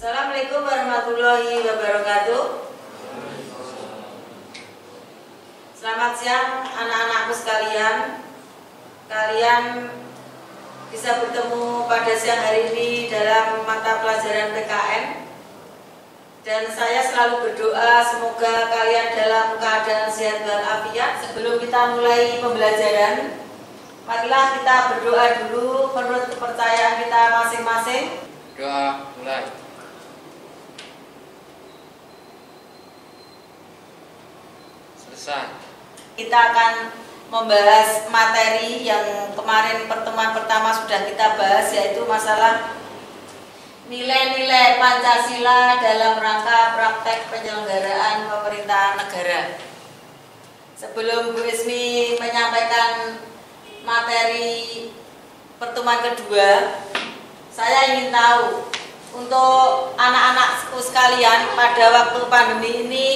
Assalamualaikum warahmatullahi wabarakatuh. Selamat siang anak-anakku sekalian. Kalian bisa bertemu pada siang hari ini dalam mata pelajaran PKN. Dan saya selalu berdoa semoga kalian dalam keadaan sehat walafiat. Sebelum kita mulai pembelajaran, marilah kita berdoa dulu menurut kepercayaan kita masing-masing. Doa mulai. Kita akan membahas materi yang kemarin pertemuan pertama sudah kita bahas, yaitu masalah nilai-nilai Pancasila dalam rangka praktek penyelenggaraan pemerintahan negara. Sebelum Bu Ismi menyampaikan materi pertemuan kedua, saya ingin tahu untuk anak-anakku sekalian, pada waktu pandemi ini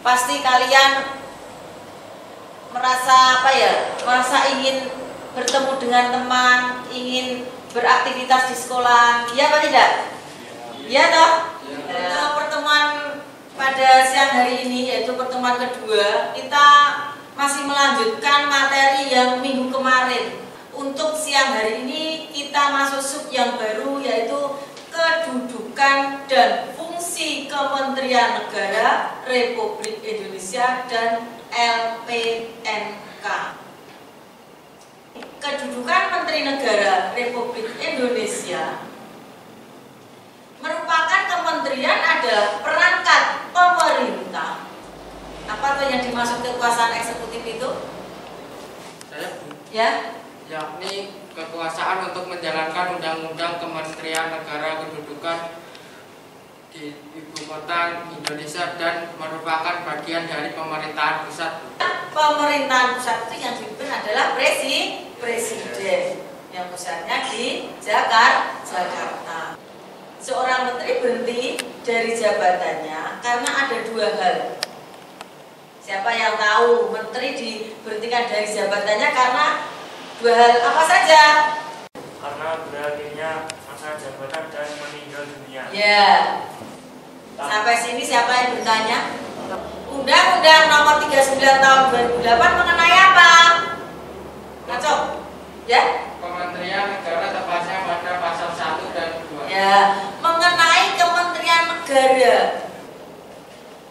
pasti kalian merasa ingin bertemu dengan teman, ingin beraktivitas di sekolah, iya apa tidak? Iya toh? Untuk pertemuan pada siang hari ini, yaitu pertemuan kedua, kita masih melanjutkan materi yang minggu kemarin. Untuk siang hari ini kita masuk sub yang baru, yaitu kedudukan dan fungsi Kementerian Negara Republik Indonesia dan LPNK. Kedudukan Menteri Negara Republik Indonesia merupakan kementerian, adalah perangkat pemerintah. Apa tuh yang dimaksud kekuasaan eksekutif itu? Ya? Yakni kekuasaan untuk menjalankan undang-undang Kementerian Negara Kedudukan di Ibu Kota Indonesia dan merupakan bagian dari pemerintahan pusat. Pemerintahan pusat itu yang dipimpin adalah presiden, yang pusatnya di Jakarta. Seorang menteri berhenti dari jabatannya karena ada dua hal. Siapa yang tahu menteri diberhentikan dari jabatannya karena dua hal apa saja? Karena berakhirnya masa jabatan dan meninggal dunia. Ya. Sampai sini siapa yang bertanya? Undang-Undang Nomor 39 Tahun 2008 mengenai apa? Ngacok? Ya? Kementerian Negara, tepatnya pada pasal 1 dan 2. Ya, mengenai Kementerian Negara.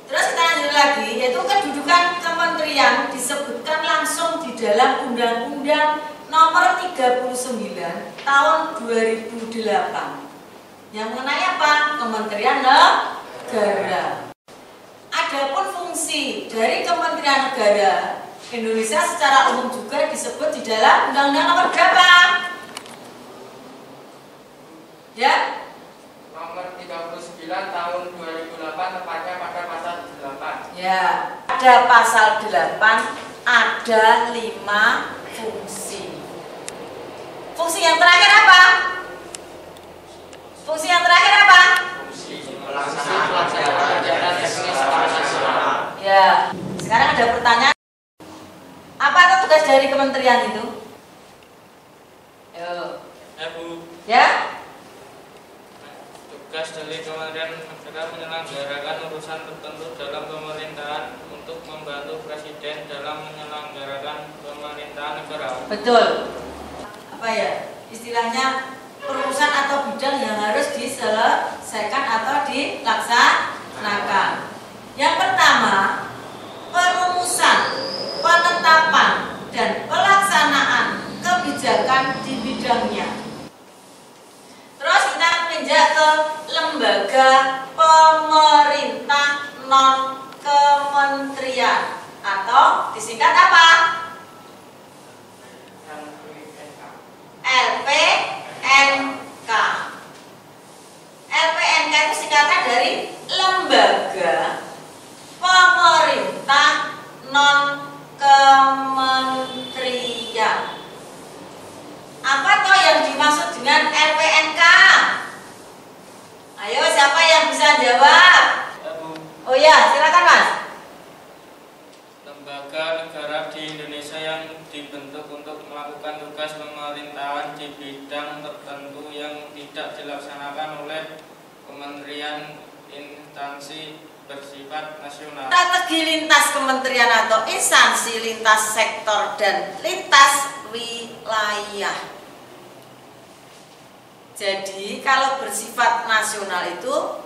Terus kita lanjut lagi, yaitu kedudukan kementerian disebutkan langsung di dalam Undang-Undang Nomor 39 Tahun 2008. Yang mengenai apa? Kementerian Negara. Adapun fungsi dari Kementerian Negara Indonesia secara umum juga disebut di dalam Undang-Undang Nomor berapa? Ya? Nomor 39 tahun 2008, tepatnya pada pasal 8. Ya, ada pasal 8, ada 5 fungsi. Fungsi yang terakhir apa? Fungsi yang terakhir apa? Pelaksanaan jabatan teknis nasional. Ya, sekarang ada pertanyaan. Apa itu tugas dari kementerian itu? Yo. Bu, Ya? tugas dari Kementerian Negara menyelenggarakan urusan tertentu dalam pemerintahan untuk membantu Presiden dalam menyelenggarakan pemerintahan negara. Betul. Apa ya? Istilahnya perurusan atau bidang yang harus diselesaikan atau dilaksanakan. Yang pertama, perumusan, penetapan, dan pelaksanaan kebijakan di bidangnya. Terus kita menginjak ke lembaga pemerintah non kementerian atau disingkat apa? LPNK. LPNK itu singkatan dari lembaga pemerintah non kementerian. Apa toh yang dimaksud dengan LPNK? Ayo, siapa yang bisa jawab? Oh ya, silakan Mas. Lembaga negara di Indonesia yang dibentuk untuk melakukan tugas pemerintahan di bidang tertentu yang tidak dilaksanakan oleh kementerian instansi bersifat nasional. Strategi lintas kementerian atau instansi, lintas sektor, dan lintas wilayah. Jadi kalau bersifat nasional itu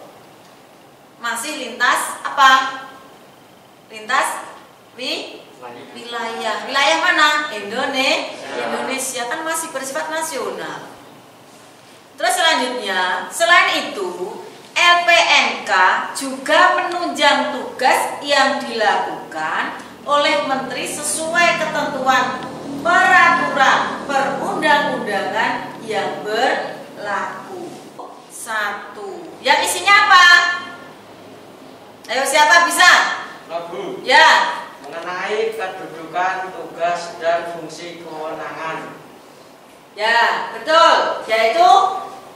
masih lintas apa? Lintas wilayah. Wilayah mana? Indonesia kan masih bersifat nasional. Terus selanjutnya, selain itu LPNK juga menunjang tugas yang dilakukan oleh menteri sesuai ketentuan peraturan perundang-undangan yang berlaku. Satu. Yang isinya apa? Ayo, siapa bisa? Bu. Ya. Mengenai kedudukan, tugas, dan fungsi kewenangan. Ya, betul. Yaitu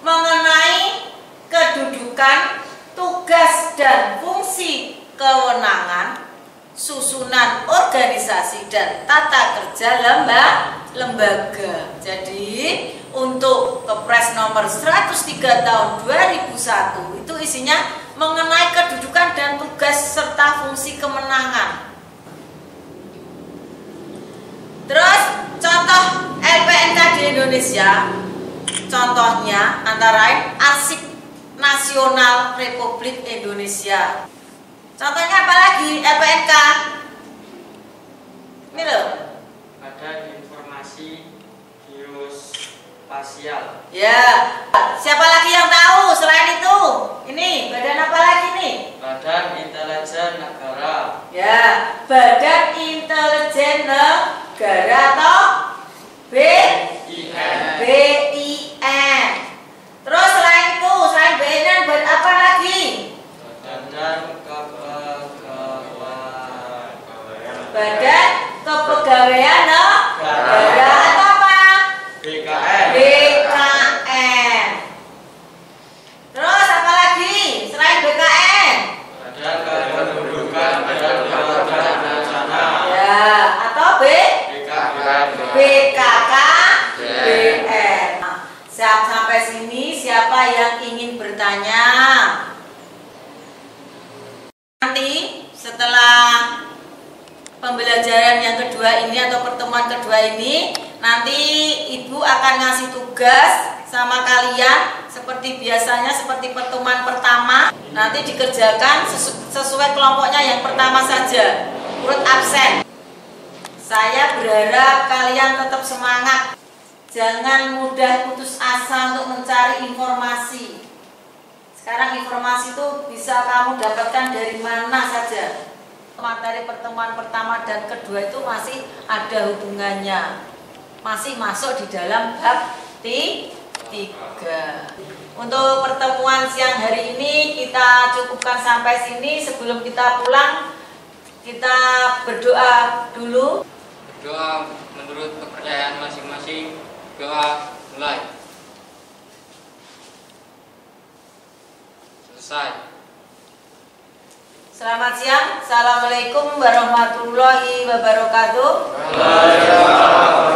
mengenai kedudukan, tugas, dan fungsi kewenangan, susunan organisasi dan tata kerja lembaga. Jadi untuk Kepres nomor 103 tahun 2001 itu isinya mengenai kedudukan dan tugas serta fungsi kewenangan. Terus contoh LPNK di Indonesia, contohnya antara lain Arsip Nasional Republik Indonesia. Contohnya apa lagi LPNK? Ini loh. Badan Informasi Geospasial. Ya. Siapa lagi yang tahu selain itu? Ini badan apa lagi nih? Badan Intelijen Negara. Ya, Badan Intelijen Negara atau BIN. Terus selain itu, selain BIN badan apa lagi? Badan Badan Kepegawaian Negara atau apa? BKN. Terus apa lagi selain BKN? Badan Kependudukan dan Kewarganegaraan Nasional. Ya, atau BKKBN. Sampai sini siapa yang ingin bertanya? Nanti setelah pembelajaran yang kedua ini atau pertemuan kedua ini, nanti Ibu akan ngasih tugas sama kalian seperti biasanya, seperti pertemuan pertama. Nanti dikerjakan sesuai kelompoknya. Yang pertama saja, urut absen. Saya berharap kalian tetap semangat. Jangan mudah putus asa untuk mencari informasi. Sekarang informasi itu bisa kamu dapatkan dari mana saja. Materi pertemuan pertama dan kedua itu masih ada hubungannya, masih masuk di dalam bab 3. Untuk pertemuan siang hari ini kita cukupkan sampai sini. Sebelum kita pulang, kita berdoa dulu. Berdoa menurut kepercayaan masing-masing. Doa mulai. Selesai. Selamat siang. Assalamualaikum warahmatullahi wabarakatuh. Waalaikumsalam.